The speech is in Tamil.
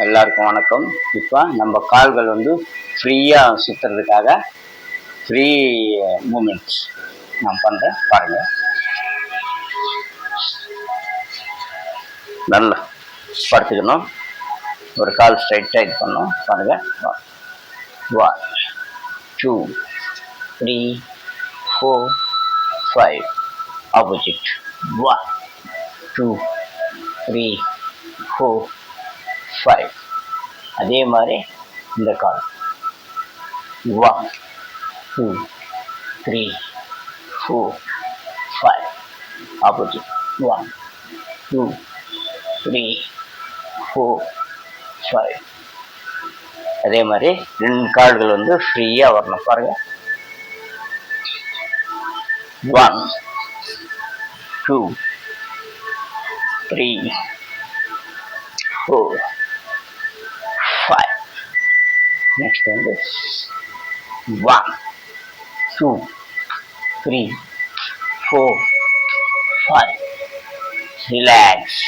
எல்லாருக்கும் வணக்கம். இப்போ நம்ம கால்கள் வந்து ஃப்ரீயாக சுற்றுறதுக்காக ஃப்ரீ மூமெண்ட்ஸ் நான் பண்ணுறேன் பாருங்கள். நல்லா படுத்துக்கணும், ஒரு கால் ஸ்ட்ரைட்டாக இது பண்ணணும் பாருங்கள். 1 2 3 4 5 ஆப்போசிட். 1 2 3 4 5. அதே மாதிரி இந்த கால் 1 2 3 4 5 ஆப்போசிட். 1 2 3 4 5. அதே மாதிரி 2 கால்கள் வந்து ஃப்ரீயாக வரணும் பாருங்க. 1 2 3 4 5. நெக்ஸ்ட் வந்து 1 2 3 4 5. ரிலாக்ஸ்.